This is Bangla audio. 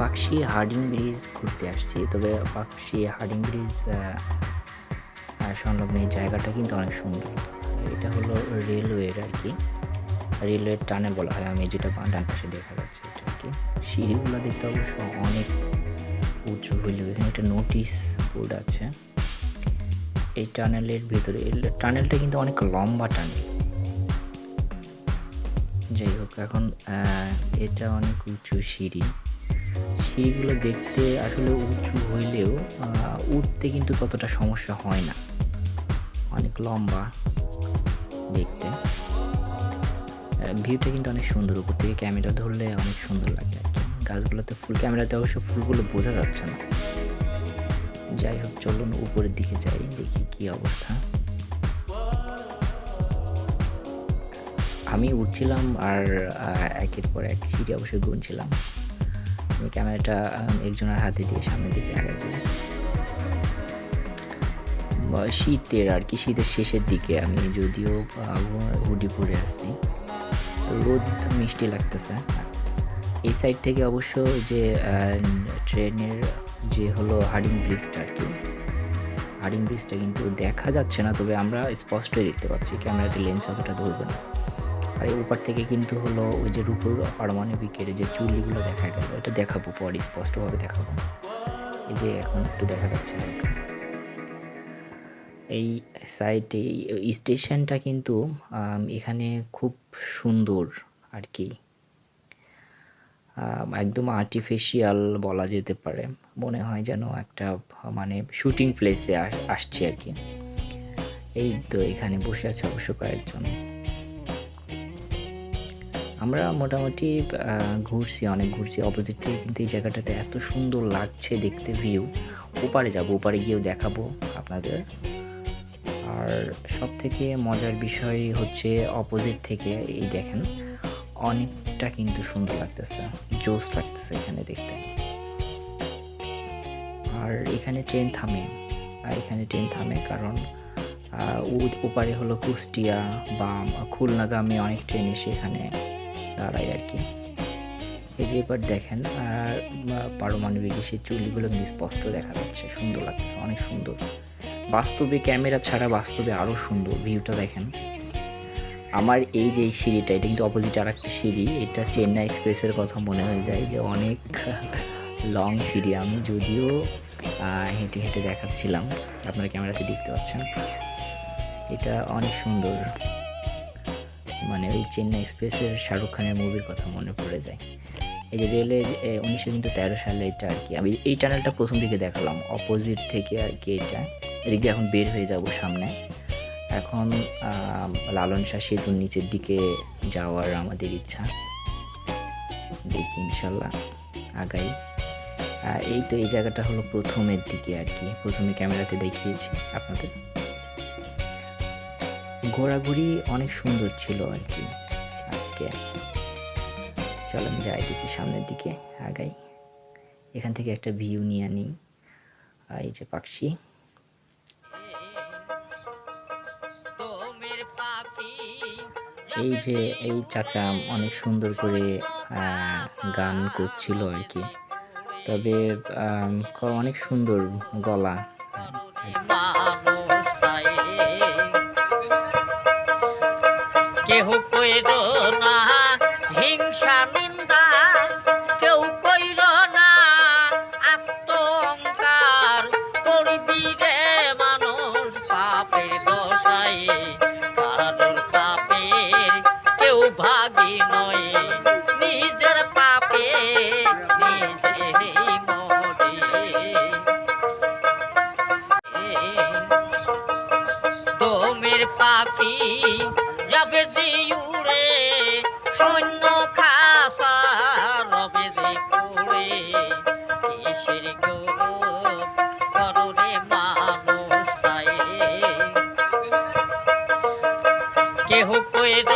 পাকশি হার্ডিং ব্রিজ ঘুরতে আসছি, তবে পাকশি হার্ডিং ব্রিজ সংলগ্ন এই জায়গাটা কিন্তু অনেক সুন্দর। এটা হলো রেলওয়ের আর কি, রেলওয়ের টানেল বলা হয়। আমি যেটা ডান পাশে দেখা যাচ্ছে এটা আর কি। সিঁড়িগুলো দেখতে অবশ্য অনেক উঁচু হইলেও এখানে একটা নোটিশ বোর্ড আছে। এই টানেলের ভিতরে, টানেলটা কিন্তু অনেক লম্বা টানেল। যাই হোক, এখন এটা অনেক উঁচু সিঁড়িগুলো দেখতে আসলে উঁচু হইলেও উঠতে কিন্তু ততটা সমস্যা হয় না, অনেক লম্বা দেখতে। ভিউটা কিন্তু অনেক সুন্দর, উপর থেকে ক্যামেরা ধরলে অনেক সুন্দর লাগে আর কি। গাছগুলোতে ফুল, ক্যামেরাতে অবশ্য ফুলগুলো বোঝা যাচ্ছে না। যাই হোক, চলুন উপরের দিকে যাই, দেখি কি অবস্থা। আমি উঠছিলাম আর একের পর এক সিঁড়ি অবশ্যই গুনছিলাম। আমি ক্যামেরাটা একজনের হাতে দিয়ে সামনের দিকে আগাচ্ছি। শীতের আর কি, শীতের শেষের দিকে আমি, যদিও হুডি পরে আছি, রোদ মিষ্টি লাগতেছে। এই সাইড থেকে অবশ্য যে ট্রেনের যে হলো হার্ডিং ব্রিজটা আর কি, হার্ডিং ব্রিজটা কিন্তু দেখা যাচ্ছে না, তবে আমরা স্পষ্টই দেখতে পাচ্ছি, ক্যামেরাতে লেন্স অতটা ধরবে না। আর এই উপর থেকে কিন্তু হলো ওই যে রূপর পারমাণবিকের যে চুল্লিগুলো দেখা গেল, এটা দেখাবো পরে, স্পষ্টভাবে দেখাবো। এই যে এখন একটু দেখা যাচ্ছে হালকা। এই সাইডে স্টেশনটা কিন্তু এখানে খুব সুন্দর আর কি, একদম আর্টিফিশিয়াল বলা যেতে পারে। মনে হয় যেন একটা মানে শুটিং প্লেসে আসছে আর কি। এই তো এখানে বসে আছে অবশ্য কয়েকজন। আমরা মোটামুটি ঘুরছি, অনেক ঘুরছি। অপোজিট থেকে কিন্তু এই জায়গাটাতে এত সুন্দর লাগছে দেখতে ভিউ। ওপারে যাব, ওপারে গিয়েও দেখাবো আপনাদের। আর সব থেকে মজার বিষয় হচ্ছে অপোজিট থেকে এই দেখেন, অনেকটা কিন্তু সুন্দর লাগতেছে, জোস লাগতেছে এখানে দেখতে। আর এখানে ট্রেন থামে, কারণ ওপারে হলো কুষ্টিয়া বা খুলনাগামী অনেক ট্রেন এসে এখানে দাঁড়ায় আর কি। এই যে এবার দেখেন পারমাণবিক সেই চুল্লিগুলো কিন্তু স্পষ্ট দেখা যাচ্ছে, সুন্দর লাগতেছে, অনেক সুন্দর। বাস্তবে ক্যামেরা ছাড়া বাস্তবে আরও সুন্দর ভিউটা দেখেন। আমার এই যে সিঁড়িটা, এটা কিন্তু অপোজিট আর একটা সিঁড়ি, এটা চেন্নাই এক্সপ্রেসের কথা মনে হয়ে যায় যে অনেক লং সিঁড়ি। আমি যদিও হেঁটে হেঁটে দেখাচ্ছিলাম, আপনারা ক্যামেরাতে দেখতে পাচ্ছেন। এটা অনেক সুন্দর, মানে ওই চেন্নাই এক্সপ্রেসের শাহরুখ খানের মুভির কথা মনে পড়ে যায়। এই যে রেলওয়ে 1913 সালে এটা আর কি। আমি এই টানেলটা প্রথম দিকে দেখালাম অপোজিট থেকে আর কি। এটা এদিক দিয়ে এখন বের হয়ে যাব সামনে। এখন লালন শাহ সেতুর নিচের দিকে যাওয়ার আমাদের ইচ্ছা, দেখি ইনশাল্লাহ আগাই। এই তো এই জায়গাটা হলো প্রথমের দিকে আর কি, প্রথমে ক্যামেরাতে দেখিয়েছি আপনাদের। ঘোরাঘুরি অনেক সুন্দর ছিল আর কি আজকে। চলেন যাই, দেখি সামনের দিকে আগাই। এখান থেকে একটা ভিউ নিয়ে নিই। এই যে পাকশি, এই যে এই চাচা অনেক সুন্দর করে গান করছিল আর কি, তবে অনেক সুন্দর গলা। কেহ কইর না হিংসা নিন্দা, কেউ কইর না আত্মঅহংকার, করবি রে মানুষ পাপের দশায়, কারোর পাপের কেউ ভাগী নয়, নিজের পাপে নিজেই মরে। দমের পাখি যাবে যে উড়ে, সৈন্য খাসা রবে যে পড়ে, কিসের গৌরব কররে মানুষ তাই, কেহ কইর